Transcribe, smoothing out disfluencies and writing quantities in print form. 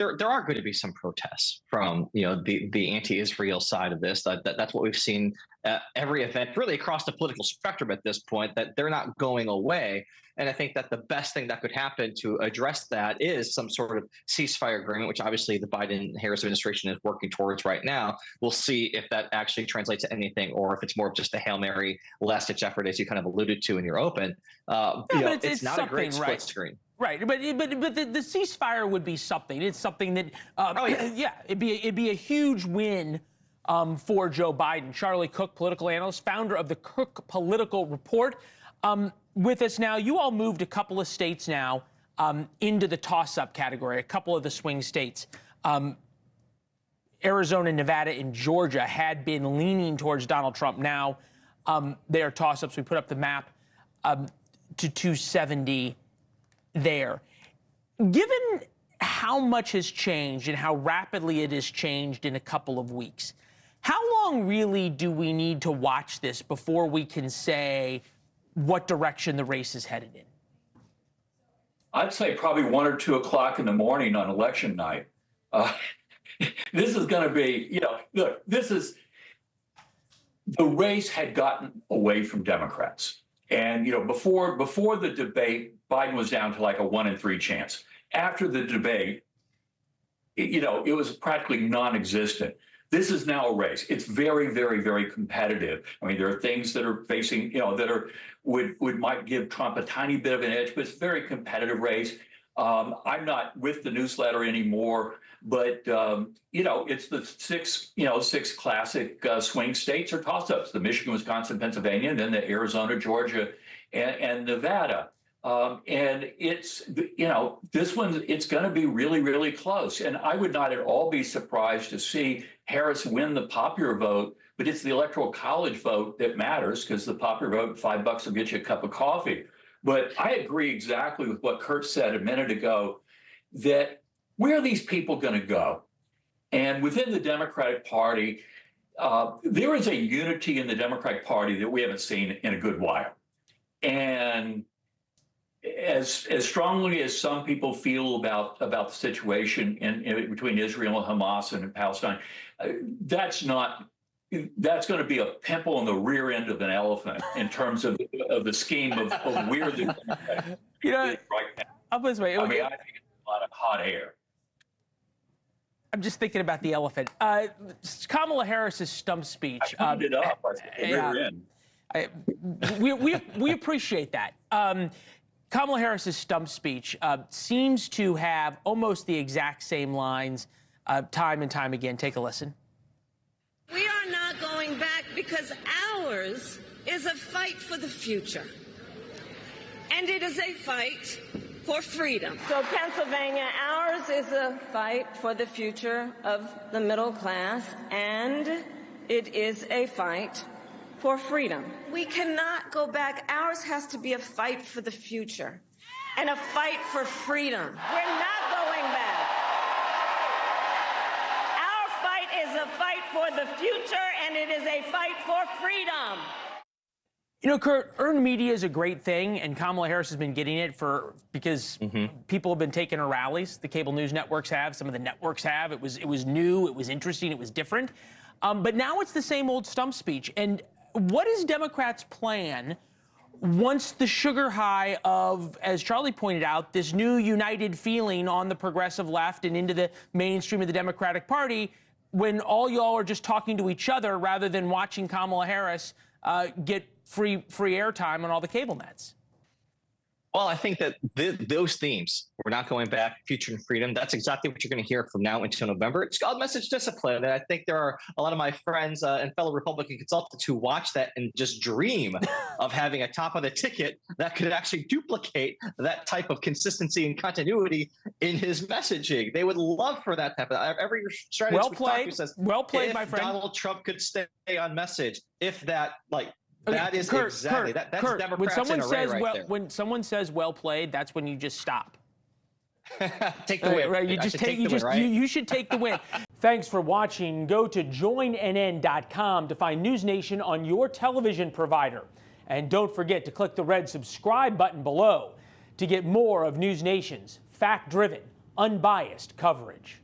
there are going to be some protests from the anti-Israel side of this. That's what we've seen at every event, really across the political spectrum at this point. That they're not going away. And I think that the best thing that could happen to address that is some sort of ceasefire agreement, which obviously the Biden-Harris administration is working towards right now. We'll see if that actually translates to anything, or if it's more of just a Hail Mary, last-ditch effort, as you kind of alluded to in your open. It's not a great split screen. Right, but the ceasefire would be something. It's something that, it'd be a huge win for Joe Biden. Charlie Cook, political analyst, founder of the Cook Political Report, with us now. You all moved a couple of states now into the toss-up category, a couple of the swing states. Arizona, Nevada, and Georgia had been leaning towards Donald Trump. Now they are toss-ups. We put up the map to 270 there. Given how much has changed and how rapidly it has changed in a couple of weeks, how long really do we need to watch this before we can say what direction the race is headed in? I'd say probably 1 or 2 o'clock in the morning on election night. This is going to be, look, the race had gotten away from Democrats. And, before the debate, Biden was down to like a 1 in 3 chance. After the debate, it was practically non-existent. This is now a race. It's very, very, very competitive. I mean, there are things that are facing, might give Trump a tiny bit of an edge, but it's a very competitive race. I'm not with the newsletter anymore, but it's the six classic swing states or toss-ups: the Michigan, Wisconsin, Pennsylvania, and then the Arizona, Georgia, and Nevada. And it's this one, it's going to be really, really close. And I would not at all be surprised to see Harris win the popular vote, but it's the electoral college vote that matters, because the popular vote, $5 will get you a cup of coffee. But I agree exactly with what Kurt said a minute ago, that where are these people going to go? And within the Democratic Party, there is a unity in the Democratic Party that we haven't seen in a good while. And as strongly as some people feel about the situation in between Israel and Hamas and Palestine, that's going to be a pimple on the rear end of an elephant in terms of the scheme of where the Democrats right now. Up this way. I think it's a lot of hot air. I'm just thinking about the elephant. Kamala Harris's stump speech. I put it up. Rear end. We appreciate that. Kamala Harris's stump speech seems to have almost the exact same lines time and time again. Take a listen. We are not going back, because ours is a fight for the future. And it is a fight for freedom. So, Pennsylvania, ours is a fight for the future of the middle class, and it is a fight for freedom. We cannot go back. Ours has to be a fight for the future and a fight for freedom. We're not going back. Our fight is a fight for the future, and it is a fight for freedom. Kurt, earned media is a great thing, and Kamala Harris has been getting it because people have been taking her rallies. The cable news networks have, some of the networks have. It was new, it was interesting, it was different. But now it's the same old stump speech. And what is Democrats' plan once the sugar high of, as Charlie pointed out, this new united feeling on the progressive left and into the mainstream of the Democratic Party, when all y'all are just talking to each other rather than watching Kamala Harris get free airtime on all the cable nets? Well, I think that those themes, we're not going back, future and freedom, that's exactly what you're going to hear from now until November. It's called message discipline. And I think there are a lot of my friends and fellow Republican consultants who watch that and just dream of having a top of the ticket that could actually duplicate that type of consistency and continuity in his messaging. They would love for that to happen. Every strategist says, well played, my friend. Donald Trump could stay on message, if that, that is Kurt, exactly Kurt, that's Kurt, Democrats when someone in array says right there. when someone says well played, that's when you just stop. Take the win. Right, you should take the win. Thanks for watching. Go to joinnn.com to find NewsNation on your television provider. And don't forget to click the red subscribe button below to get more of NewsNation's fact-driven, unbiased coverage.